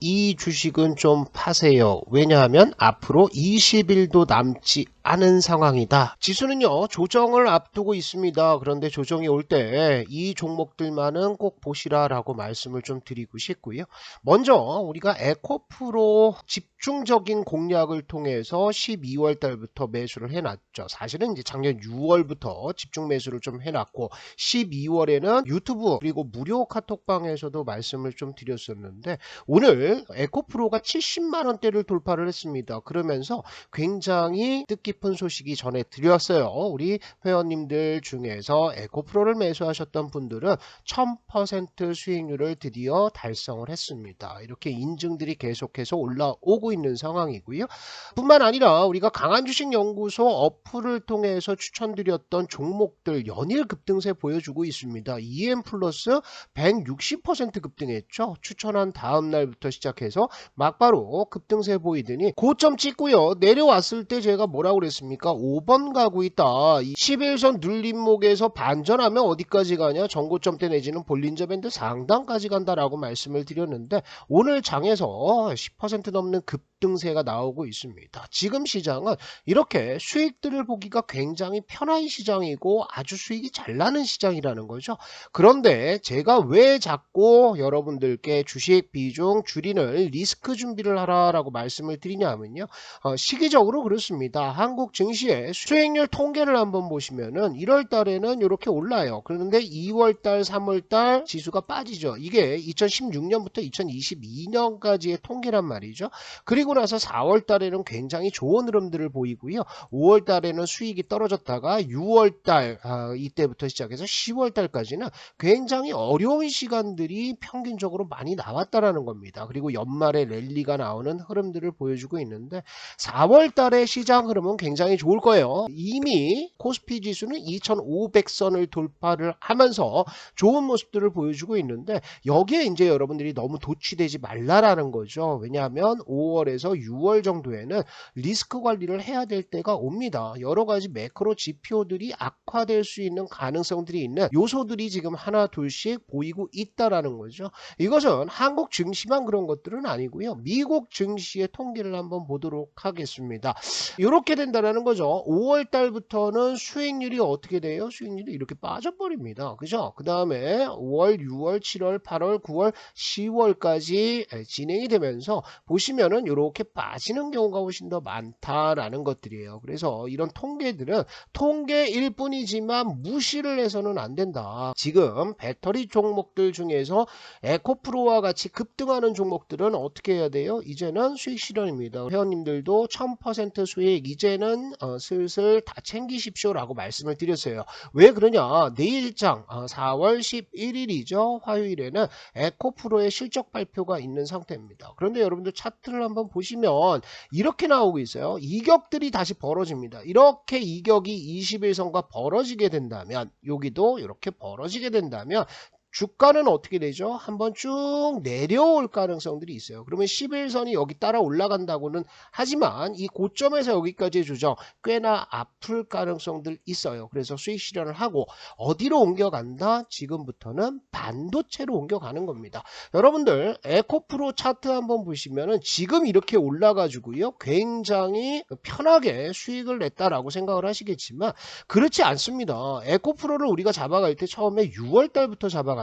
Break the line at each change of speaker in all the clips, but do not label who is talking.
이 주식은 좀 파세요. 왜냐하면 앞으로 20일도 남지 않은 상황이다. 지수는요, 조정을 앞두고 있습니다. 그런데 조정이 올 때 이 종목들만은 꼭 보시라라고 말씀을 좀 드리고 싶고요. 먼저 우리가 에코프로 집중적인 공략을 통해서 12월 달부터 매수를 해놨죠. 사실은 이제 작년 6월부터 집중 매수를 좀 해놨고 12월에는 유튜브 그리고 무료 카톡방에서도 말씀을 좀 드렸었는데 오늘 에코프로가 70만원대를 돌파를 했습니다. 그러면서 굉장히 뜻깊은 소식이 전해드렸어요. 우리 회원님들 중에서 에코프로를 매수하셨던 분들은 1000% 수익률을 드디어 달성을 했습니다. 이렇게 인증들이 계속해서 올라오고 있는 상황이고요. 뿐만 아니라 우리가 강한주식연구소 어플을 통해서 추천드렸던 종목들 연일 급등세 보여주고 있습니다. EM 플러스 160% 급등했죠. 추천한 다음 날부터 시작해서 막바로 급등세 보이더니 고점 찍고요. 내려왔을 때 제가 뭐라고 그랬습니까? 5번 가고 있다. 11선 눌림목에서 반전하면 어디까지 가냐? 전고점대 내지는 볼린저 밴드 상단까지 간다라고 말씀을 드렸는데 오늘 장에서 10% 넘는 급등세가 나오고 있습니다. 지금 시장은 이렇게 수익들을 보기가 굉장히 편한 시장이고 아주 수익이 잘 나는 시장이라는 거죠. 그런데 제가 왜 자꾸 여러분들께 주식 비중 줄이는 리스크 준비를 하라라고 말씀을 드리냐면요. 시기적으로 그렇습니다. 한국 증시의 수익률 통계를 한번 보시면은 1월 달에는 이렇게 올라요. 그런데 2월 달, 3월 달 지수가 빠지죠. 이게 2016년부터 2022년까지의 통계란 말이죠. 그리고 나서 4월 달에는 굉장히 좋은 흐름들을 보이고요. 5월 달에는 수익이 떨어졌다가 6월 달 이때부터 시작해서 10월 달까지는 굉장히 어려운 시간들이 평균적으로 많이 나왔다라는 겁니다. 그리고 연말에 랠리가 나오는 흐름들을 보여주고 있는데 4월 달의 시장 흐름은 굉장히 좋을 거예요. 이미 코스피 지수는 2500선을 돌파를 하면서 좋은 모습들을 보여주고 있는데 여기에 이제 여러분들이 너무 도취되지 말라라는 거죠. 왜냐하면 5월에서 6월 정도에는 리스크 관리를 해야 될 때가 옵니다. 여러 가지 매크로 지표들이 악화될 수 있는 가능성들이 있는 요소들이 지금 하나 둘씩 보이고 있다라는 거죠. 이것은 한국 증시만 그런 것들은 아니고요. 미국 증시의 통계를 한번 보도록 하겠습니다. 이렇게 된다라는 거죠. 5월 달부터는 수익률이 어떻게 돼요? 수익률이 이렇게 빠져버립니다. 그죠? 그 다음에 5월, 6월, 7월, 8월, 9월, 10월까지 진행이 되면서 보시면은 이렇게 빠지는 경우가 훨씬 더 많다라는 것들이에요. 그래서 이런 통계들은 통계일 뿐이지만 무시를 해서는 안 된다. 지금 배터리 종목들 중에서 에코프로와 같이 급등하는 종목들은 어떻게 해야 돼요? 이제는 수익 실현입니다. 회원님들도 1000% 수익 이제는 슬슬 다 챙기십시오라고 말씀을 드렸어요. 왜 그러냐? 내일장 4월 11일이죠. 화요일에는 에코프로의 실적 발표가 있는 상태입니다. 그런데 여러분들 차트를 한번 보시면 이렇게 나오고 있어요. 이격들이 다시 벌어집니다. 이렇게 이격이 21선과 벌어지게 된다면 여기도 이렇게 벌어지게 된다면 주가는 어떻게 되죠? 한번 쭉 내려올 가능성들이 있어요. 그러면 11선이 여기 따라 올라간다고는 하지만 이 고점에서 여기까지의 조정 꽤나 아플 가능성들 있어요. 그래서 수익 실현을 하고 어디로 옮겨간다? 지금부터는 반도체로 옮겨가는 겁니다. 여러분들 에코프로 차트 한번 보시면은 지금 이렇게 올라가지고요. 굉장히 편하게 수익을 냈다라고 생각을 하시겠지만 그렇지 않습니다. 에코프로를 우리가 잡아갈 때 처음에 6월 달부터 잡아갔다고요.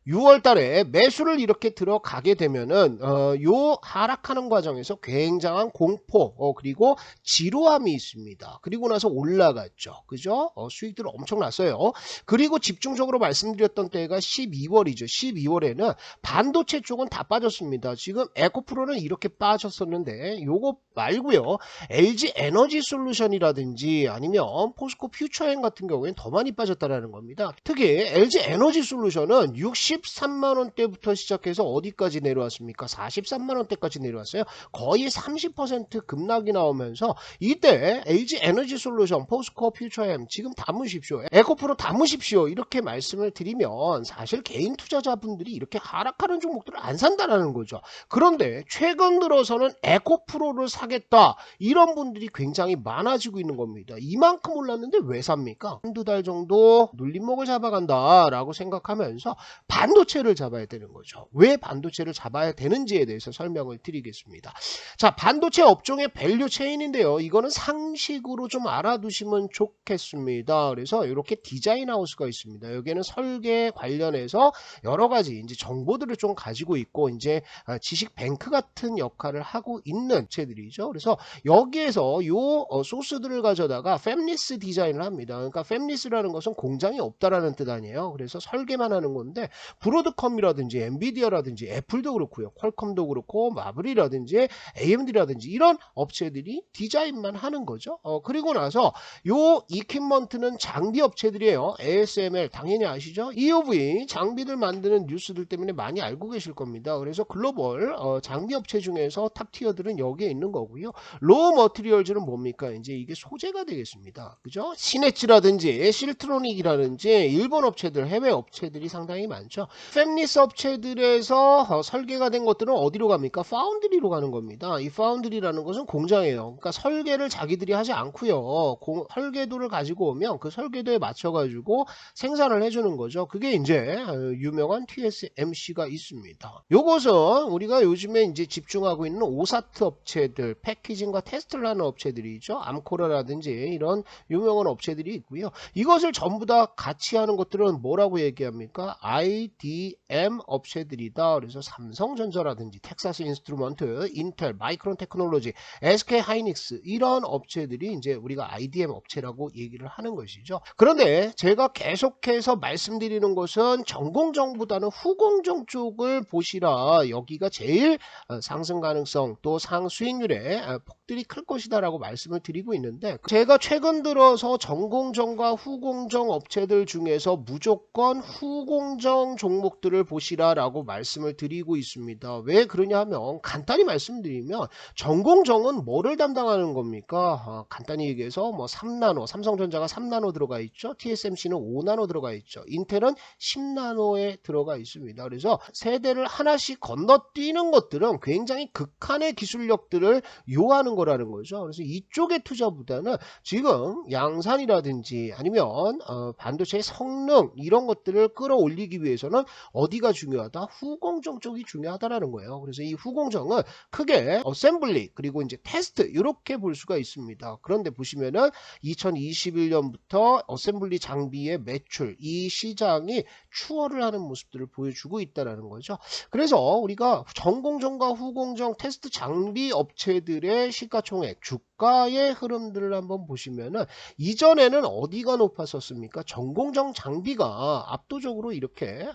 6월 달에 매수를 이렇게 들어가게 되면은 요 하락하는 과정에서 굉장한 공포 그리고 지루함이 있습니다. 그리고 나서 올라갔죠. 그죠? 수익들 엄청 났어요. 그리고 집중적으로 말씀드렸던 때가 12월이죠. 12월에는 반도체 쪽은 다 빠졌습니다. 지금 에코프로는 이렇게 빠졌었는데 요거 말고요. LG 에너지 솔루션이라든지 아니면 포스코 퓨처엠 같은 경우에는 더 많이 빠졌다라는 겁니다. 특히 LG 에너지 솔루션은 63만원대부터 시작해서 어디까지 내려왔습니까? 43만원대까지 내려왔어요. 거의 30% 급락이 나오면서 이때 LG 에너지 솔루션, 포스코 퓨처엠 지금 담으십시오. 에코프로 담으십시오. 이렇게 말씀을 드리면 사실 개인 투자자분들이 이렇게 하락하는 종목들을 안 산다라는 거죠. 그런데 최근 들어서는 에코프로를 사겠다. 이런 분들이 굉장히 많아지고 있는 겁니다. 이만큼 올랐는데 왜 삽니까? 한두 달 정도 눌림목을 잡아간다 라고 생각하면서 하면서 반도체를 잡아야 되는 거죠. 왜 반도체를 잡아야 되는지에 대해서 설명을 드리겠습니다. 자, 반도체 업종의 밸류 체인인데요. 이거는 상식으로 좀 알아두시면 좋겠습니다. 그래서 이렇게 디자인 하우스가 있습니다. 여기에는 설계 관련해서 여러 가지 이제 정보들을 좀 가지고 있고 이제 지식 뱅크 같은 역할을 하고 있는 업체들이죠. 그래서 여기에서 요 소스들을 가져다가 팹리스 디자인을 합니다. 그러니까 팹리스라는 것은 공장이 없다라는 뜻 아니에요. 그래서 설계만 하는 건데 브로드컴이라든지 엔비디아라든지 애플도 그렇고요. 퀄컴도 그렇고 마블이라든지 AMD라든지 이런 업체들이 디자인만 하는 거죠. 그리고 나서 요 이퀴먼트는 장비 업체들이에요. ASML 당연히 아시죠? EUV 장비들 만드는 뉴스들 때문에 많이 알고 계실 겁니다. 그래서 글로벌 장비 업체 중에서 탑 티어들은 여기에 있는 거고요. 로우 머티리얼즈는 뭡니까? 이제 이게 소재가 되겠습니다. 그죠? 시네츠라든지 실트로닉이라든지 일본 업체들, 해외 업체들이 상당히 많죠. 팹리스 업체들에서 설계가 된 것들은 어디로 갑니까? 파운드리로 가는 겁니다. 이 파운드리라는 것은 공장이에요. 그러니까 설계를 자기들이 하지 않고요. 설계도를 가지고 오면 그 설계도에 맞춰가지고 생산을 해주는 거죠. 그게 이제 유명한 TSMC가 있습니다. 요것은 우리가 요즘에 이제 집중하고 있는 오사트 업체들, 패키징과 테스트를 하는 업체들이죠. 암코라라든지 이런 유명한 업체들이 있고요. 이것을 전부 다 같이 하는 것들은 뭐라고 얘기합니까? IDM 업체들이다. 그래서 삼성전자라든지 텍사스 인스트루먼트, 인텔, 마이크론 테크놀로지, SK 하이닉스 이런 업체들이 이제 우리가 IDM 업체라고 얘기를 하는 것이죠. 그런데 제가 계속해서 말씀드리는 것은 전공정보다는 후공정 쪽을 보시라. 여기가 제일 상승 가능성 또 상수익률에 폭들이 클 것이다 라고 말씀을 드리고 있는데 제가 최근 들어서 전공정과 후공정 업체들 중에서 무조건 후공정 종목들을 보시라 라고 말씀을 드리고 있습니다. 왜 그러냐 하면 간단히 말씀드리면 전공정은 뭐를 담당하는 겁니까? 간단히 얘기해서 뭐 3나노, 삼성전자가 3나노 들어가 있죠. TSMC는 5나노 들어가 있죠. 인텔은 10나노에 들어가 있습니다. 그래서 세대를 하나씩 건너뛰는 것들은 굉장히 극한의 기술력들을 요하는 거라는 거죠. 그래서 이쪽의 투자보다는 지금 양산이라든지 아니면 반도체의 성능 이런 것들을 끌어올리기 위해서는 어디가 중요하다? 후공정 쪽이 중요하다라는 거예요. 그래서 이 후공정은 크게 어셈블리 그리고 이제 테스트 이렇게 볼 수가 있습니다. 그런데 보시면은 2021년부터 어셈블리 장비의 매출 이 시장이 추월을 하는 모습들을 보여주고 있다라는 거죠. 그래서 우리가 전공정과 후공정 테스트 장비 업체들의 시가총액 주가의 흐름들을 한번 보시면은 이전에는 어디가 높았었습니까? 전공정 장비가 압도적으로 이렇게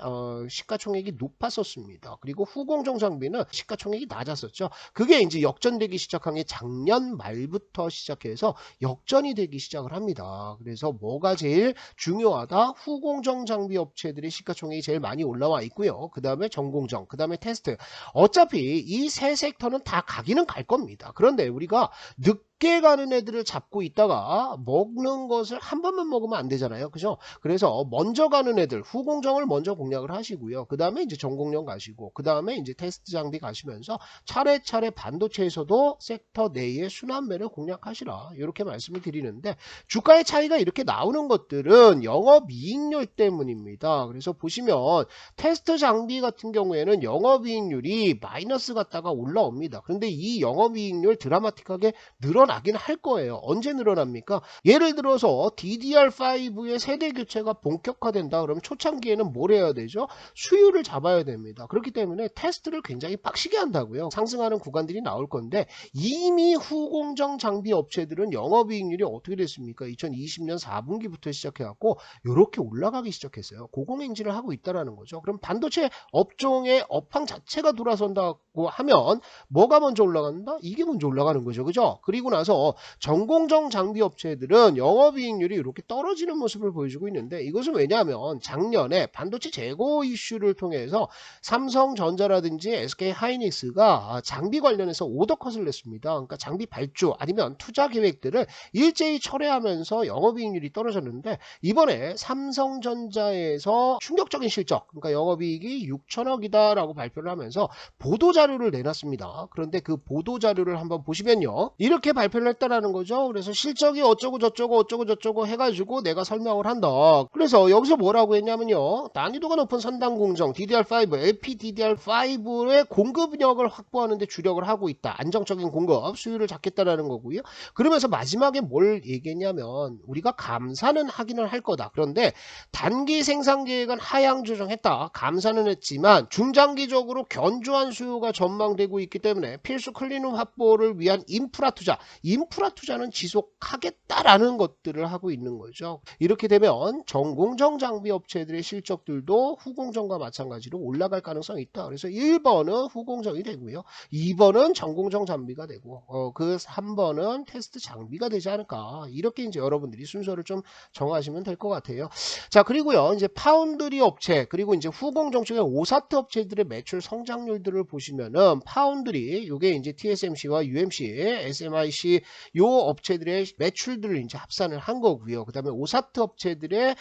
시가총액이 높았었습니다. 그리고 후공정 장비는 시가총액이 낮았었죠. 그게 이제 역전되기 시작한 게 작년 말부터 시작해서 역전이 되기 시작을 합니다. 그래서 뭐가 제일 중요하다? 후공정 장비 업체들의 시가총액이 제일 많이 올라와 있고요. 그 다음에 전공정, 그 다음에 테스트. 어차피 이 세 섹터는 다 가기는 갈 겁니다. 그런데 우리가 늦게 가는 애들을 잡고 있다가 먹는 것을 한 번만 먹으면 안 되잖아요. 그죠? 그래서 먼저 가는 애들 후공정을 먼저 공략을 하시고요. 그 다음에 이제 전공정 가시고 그 다음에 이제 테스트 장비 가시면서 차례차례 반도체에서도 섹터 내의 순환매를 공략하시라. 이렇게 말씀을 드리는데 주가의 차이가 이렇게 나오는 것들은 영업이익률 때문입니다. 그래서 보시면 테스트 장비 같은 경우에는 영업이익률이 마이너스 갔다가 올라옵니다. 그런데 이 영업이익률 드라마틱하게 늘어나긴 할 거예요. 언제 늘어납니까? 예를 들어서 DDR5의 세대 교체가 본격화된다. 그러면 초창기에는 뭘 해야 되죠? 수율을 잡아야 됩니다. 그렇기 때문에 테스트를 굉장히 빡시게 한다고요. 상승하는 구간들이 나올 건데 이미 후공정 장비 업체들은 영업이익률이 어떻게 됐습니까? 2020년 4분기부터 시작해갖고 이렇게 올라가기 시작했어요. 고공행진을 하고 있다는 거죠. 그럼 반도체 업종의 업황 자체가 돌아선다고 하면 뭐가 먼저 올라간다? 이게 먼저 올라가는 거죠. 그죠? 그리고 나서 전공정 장비 업체들은 영업이익률이 이렇게 떨어지는 모습을 보여주고 있는데 이것은 왜냐하면 작년에 반도체 재고 이슈를 통해서 삼성전자라든지 SK 하이닉스가 장비 관련해서 오더컷을 냈습니다. 그러니까 장비 발주 아니면 투자 계획들을 일제히 철회하면서 영업이익률이 떨어졌는데 이번에 삼성전자에서 충격적인 실적 그러니까 영업이익이 6천억이다 라고 발표를 하면서 보도자료를 내놨습니다. 그런데 그 보도자료를 한번 보시면요. 이렇게 발표를 했다라는 거죠. 그래서 실적이 어쩌고 저쩌고 해가지고 내가 설명을 한다. 그래서 여기서 뭐라고 했냐면요. 난이도가 높은 선단 공정 DDR5, LPDDR5의 공급력을 확보하는 데 주력을 하고 있다. 안정적인 공급 수요를 잡겠다라는 거고요. 그러면서 마지막에 뭘 얘기했냐면 우리가 감사는 하기는 할 거다. 그런데 단기 생산 계획은 하향 조정했다. 감사는 했지만 중장기적으로 견조한 수요가 전망되고 있기 때문에 필수 클린룸 확보를 위한 인프라 투자는 지속하겠다라는 것들을 하고 있는 거죠. 이렇게 되면 전공정 장비 업체들의 실적들도 후공정과 마찬가지로 올라갈 가능성이 있다. 그래서 1번은 후공정이 되고요. 2번은 전공정 장비가 되고 그 3번은 테스트 장비가 되지 않을까. 이렇게 이제 여러분들이 순서를 좀 정하시면 될 것 같아요. 자, 그리고요. 이제 파운드리 업체 그리고 이제 후공정 쪽의 오사트 업체들의 매출 성장률들을 보시면은 파운드리 요게 이제 TSMC와 UMC, SMIC 요 업체들의 매출들을 이제 합산을 한 거고요. 그다음에 오사트 업체들의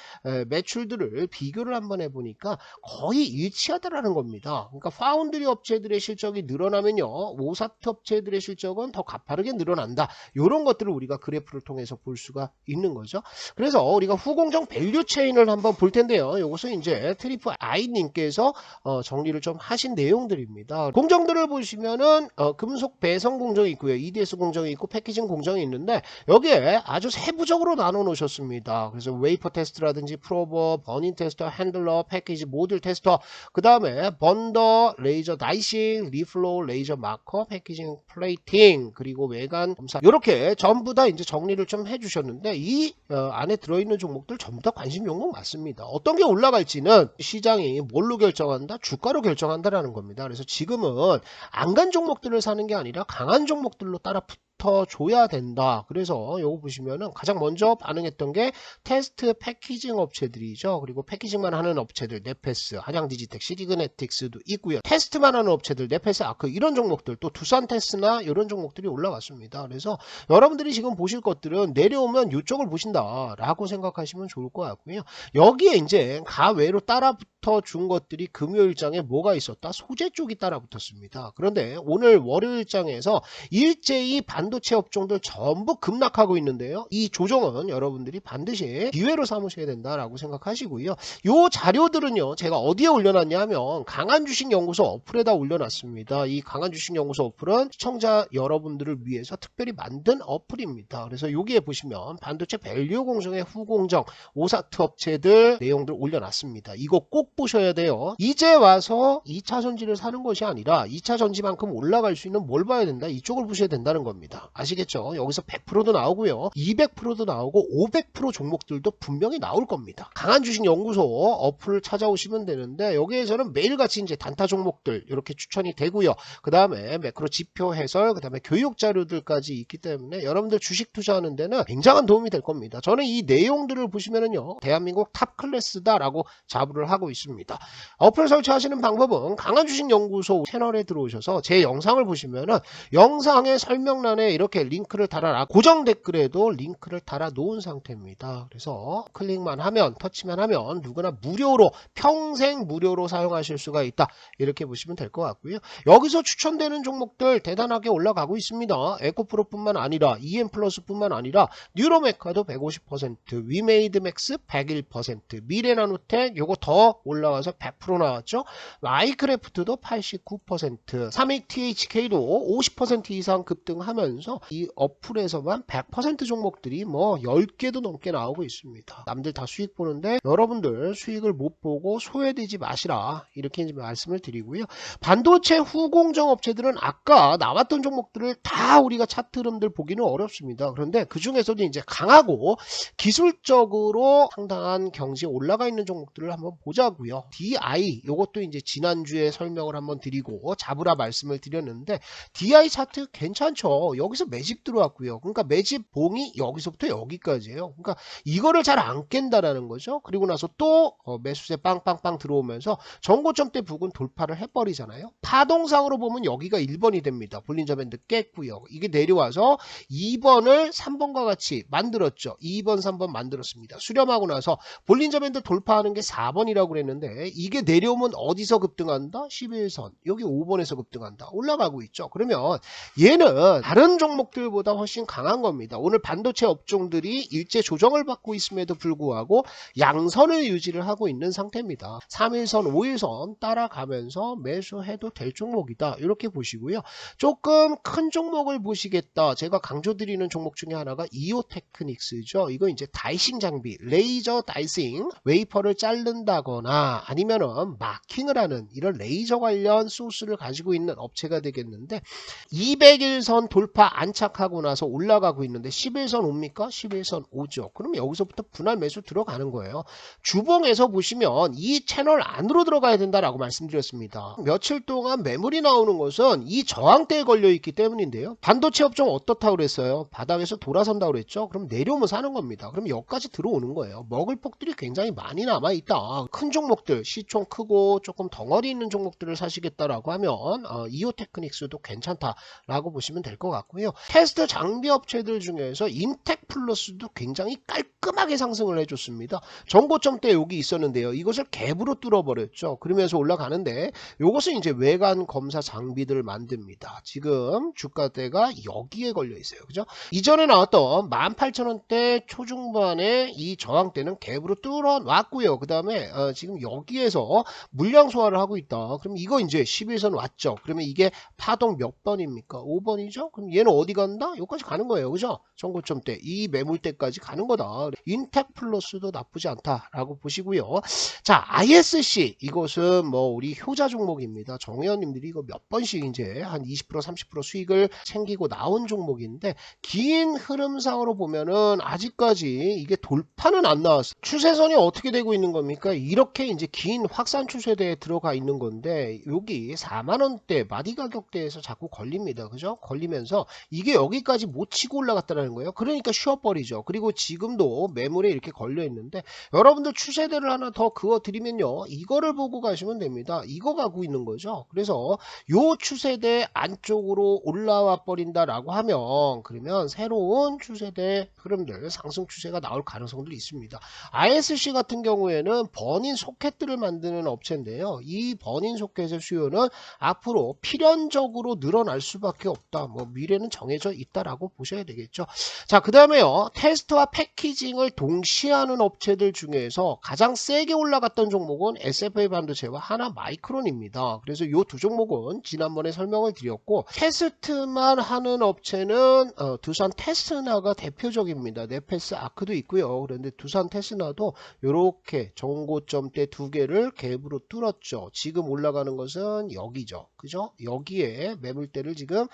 매출들을 비교를 한번 해보니까 거의 일치하다라는 겁니다. 그러니까 파운드리 업체들의 실적이 늘어나면요, 오사트 업체들의 실적은 더 가파르게 늘어난다. 이런 것들을 우리가 그래프를 통해서 볼 수가 있는 거죠. 그래서 우리가 후공정 밸류 체인을 한번 볼 텐데요. 이것은 이제 트리프 아이님께서 정리를 좀 하신 내용들입니다. 공정들을 보시면은 금속 배선 공정이 있고요, EDS 공정이 있고 패키징 공정이 있는데 여기에 아주 세부적으로 나눠 놓으셨습니다. 그래서 웨이퍼 테스트라든지 프로버, 버닝 테스터, 핸들러, 패키지 모듈 테스터, 그 다음에 번더, 레이저 다이싱, 리플로우, 레이저 마커, 패키징 플레이팅, 그리고 외관 검사, 이렇게 전부 다 이제 정리를 좀 해주셨는데 이 안에 들어있는 종목들 전부 다 관심 종목 맞습니다. 어떤 게 올라갈지는 시장이 뭘로 결정한다? 주가로 결정한다라는 겁니다. 그래서 지금은 안 간 종목들을 사는 게 아니라 강한 종목들로 따라 줘야 된다. 그래서 요거 보시면은 가장 먼저 반응했던 게 테스트 패키징 업체들이죠. 그리고 패키징만 하는 업체들 네페스, 한양디지텍, 시리그네틱스도 있고요. 테스트만 하는 업체들 네페스, 아크 이런 종목들, 또 두산테스나 이런 종목들이 올라갔습니다. 그래서 여러분들이 지금 보실 것들은 내려오면 이쪽을 보신다라고 생각하시면 좋을 것 같고요. 여기에 이제 가외로 따라붙어 준 것들이 금요일장에 뭐가 있었다? 소재 쪽이 따라붙었습니다. 그런데 오늘 월요일장에서 일제히 반도체 업종들 전부 급락하고 있는데요. 이 조정은 여러분들이 반드시 기회로 삼으셔야 된다라고 생각하시고요. 요 자료들은요, 제가 어디에 올려놨냐 하면 강한주식연구소 어플에다 올려놨습니다. 이 강한주식연구소 어플은 시청자 여러분들을 위해서 특별히 만든 어플입니다. 그래서 여기에 보시면 반도체 밸류 공정의 후공정, 오사트 업체들 내용들 올려놨습니다. 이거 꼭 보셔야 돼요. 이제 와서 2차 전지를 사는 것이 아니라 2차 전지만큼 올라갈 수 있는 뭘 봐야 된다? 이쪽을 보셔야 된다는 겁니다. 아시겠죠? 여기서 100%도 나오고요, 200%도 나오고 500% 종목들도 분명히 나올 겁니다. 강한주식연구소 어플을 찾아오시면 되는데 여기에서는 매일같이 이제 단타 종목들 이렇게 추천이 되고요. 그 다음에 매크로 지표 해설, 그 다음에 교육 자료들까지 있기 때문에 여러분들 주식 투자하는 데는 굉장한 도움이 될 겁니다. 저는 이 내용들을 보시면은요, 대한민국 탑 클래스다라고 자부를 하고 있습니다. 어플 설치하시는 방법은 강한주식연구소 채널에 들어오셔서 제 영상을 보시면은 영상의 설명란에 이렇게 링크를 달아라, 고정 댓글에도 링크를 달아 놓은 상태입니다. 그래서 클릭만 하면, 터치만 하면 누구나 무료로, 평생 무료로 사용하실 수가 있다, 이렇게 보시면 될 것 같고요. 여기서 추천되는 종목들 대단하게 올라가고 있습니다. 에코프로뿐만 아니라 EM플러스뿐만 아니라 뉴로메카도 150%, 위메이드맥스 101%, 미래나노텍 요거 더 올라와서 100% 나왔죠. 마이크래프트도 89%, 삼익THK도 50% 이상 급등하면서 이 어플에서만 100% 종목들이 뭐 10개도 넘게 나오고 있습니다. 남들 다 수익 보는데 여러분들 수익을 못 보고 소외되지 마시라, 이렇게 이제 말씀을 드리고요. 반도체 후공정 업체들은 아까 나왔던 종목들을 다 우리가 차트 흐름들 보기는 어렵습니다. 그런데 그 중에서도 이제 강하고 기술적으로 상당한 경지에 올라가 있는 종목들을 한번 보자고요. DI 요것도 이제 지난주에 설명을 한번 드리고 잡으라 말씀을 드렸는데 DI 차트 괜찮죠. 여기서 매집 들어왔고요. 그러니까 매집 봉이 여기서부터 여기까지예요. 그러니까 이거를 잘 안 깬다라는 거죠. 그리고 나서 또 매수세 빵빵빵 들어오면서 전고점 때 부근 돌파를 해버리잖아요. 파동상으로 보면 여기가 1번이 됩니다. 볼린저 밴드 깼고요. 이게 내려와서 2번을 3번과 같이 만들었죠. 2번 3번 만들었습니다. 수렴하고 나서 볼린저 밴드 돌파하는 게 4번이라고 그랬는데 이게 내려오면 어디서 급등한다? 11선 여기 5번에서 급등한다. 올라가고 있죠. 그러면 얘는 다른 다른 종목들보다 훨씬 강한 겁니다. 오늘 반도체 업종들이 일제 조정을 받고 있음에도 불구하고 양선을 유지를 하고 있는 상태입니다. 3일선, 5일선 따라가면서 매수해도 될 종목이다. 이렇게 보시고요. 조금 큰 종목을 보시겠다. 제가 강조드리는 종목 중에 하나가 이오테크닉스죠. 이거 이제 다이싱 장비, 레이저 다이싱, 웨이퍼를 자른다거나 아니면은 마킹을 하는 이런 레이저 관련 소스를 가지고 있는 업체가 되겠는데 200일선 돌파 안착하고 나서 올라가고 있는데 11선 옵니까? 11선 오죠. 그럼 여기서부터 분할 매수 들어가는 거예요. 주봉에서 보시면 이 채널 안으로 들어가야 된다라고 말씀드렸습니다. 며칠 동안 매물이 나오는 것은 이 저항대에 걸려 있기 때문인데요. 반도체 업종 어떻다고 그랬어요? 바닥에서 돌아선다고 그랬죠? 그럼 내려오면 사는 겁니다. 그럼 여기까지 들어오는 거예요. 먹을 폭들이 굉장히 많이 남아있다. 큰 종목들, 시총 크고 조금 덩어리 있는 종목들을 사시겠다라고 하면 이오테크닉스도 괜찮다라고 보시면 될 것 같고요. 테스트 장비 업체들 중에서 인텍플러스도 굉장히 깔끔하게 상승을 해줬습니다. 전고점대 여기 있었는데요. 이것을 갭으로 뚫어버렸죠. 그러면서 올라가는데 이것은 이제 외관 검사 장비들을 만듭니다. 지금 주가대가 여기에 걸려 있어요. 그죠? 이전에 나왔던 18,000원대 초중반에 이 저항대는 갭으로 뚫어놨고요. 그 다음에 지금 여기에서 물량 소화를 하고 있다. 그럼 이거 이제 11선 왔죠. 그러면 이게 파동 몇 번입니까? 5번이죠? 그럼 얘는 어디 간다? 여기까지 가는 거예요. 그죠? 전고점대 이 매물대까지 가는 거다. 인텍플러스도 나쁘지 않다라고 보시고요. 자, ISC 이것은 뭐 우리 효자 종목입니다. 정회원님들이 이거 몇 번씩 이제 한 20% 30% 수익을 챙기고 나온 종목인데 긴 흐름상으로 보면은 아직까지 이게 돌파는 안 나왔어요. 추세선이 어떻게 되고 있는 겁니까? 이렇게 이제 긴 확산 추세대에 들어가 있는 건데 여기 4만원대 마디 가격대에서 자꾸 걸립니다. 그죠? 걸리면서 이게 여기까지 못 치고 올라갔다는 거예요. 그러니까 쉬어버리죠. 그리고 지금도 매물에 이렇게 걸려 있는데 여러분들 추세대를 하나 더 그어 드리면요. 이거를 보고 가시면 됩니다. 이거 가고 있는 거죠. 그래서 요 추세대 안쪽으로 올라와 버린다라고 하면 그러면 새로운 추세대 흐름들 상승 추세가 나올 가능성도 있습니다. ISC 같은 경우에는 버닌 소켓들을 만드는 업체인데요. 이 버닌 소켓의 수요는 앞으로 필연적으로 늘어날 수밖에 없다. 뭐 미래는 정해져 있다라고 보셔야 되겠죠. 자, 그 다음에요. 테스트와 패키징을 동시에 하는 업체들 중에서 가장 세게 올라갔던 종목은 SFA 반도체와 하나 마이크론입니다. 그래서 이 두 종목은 지난번에 설명을 드렸고 테스트만 하는 업체는 두산 테스나가 대표적입니다. 네페스 아크도 있고요. 그런데 두산 테스나도 이렇게 정고점대 두 개를 갭으로 뚫었죠. 지금 올라가는 것은 여기죠. 그죠? 여기에 매물대를 지금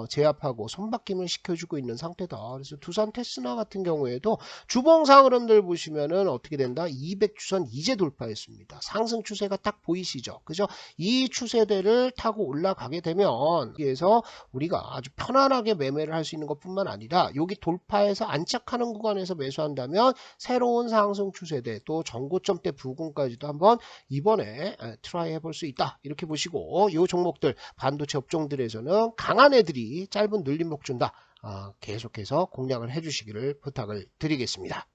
제압하고 손바뀜을 시켜주고 있는 상태다. 그래서 두산 테스나 같은 경우에도 주봉상 흐름들 보시면은 어떻게 된다? 200주선 이제 돌파했습니다. 상승 추세가 딱 보이시죠? 그죠? 이 추세대를 타고 올라가게 되면 여기에서 우리가 아주 편안하게 매매를 할 수 있는 것뿐만 아니라 여기 돌파해서 안착하는 구간에서 매수한다면 새로운 상승 추세대 또 전고점대 부근까지도 한번 이번에 트라이 해볼 수 있다. 이렇게 보시고 이 종목들 반도체 업종들에서는 강한 애들이 짧은 눌림목 준다. 계속해서 공략을 해주시기를 부탁을 드리겠습니다.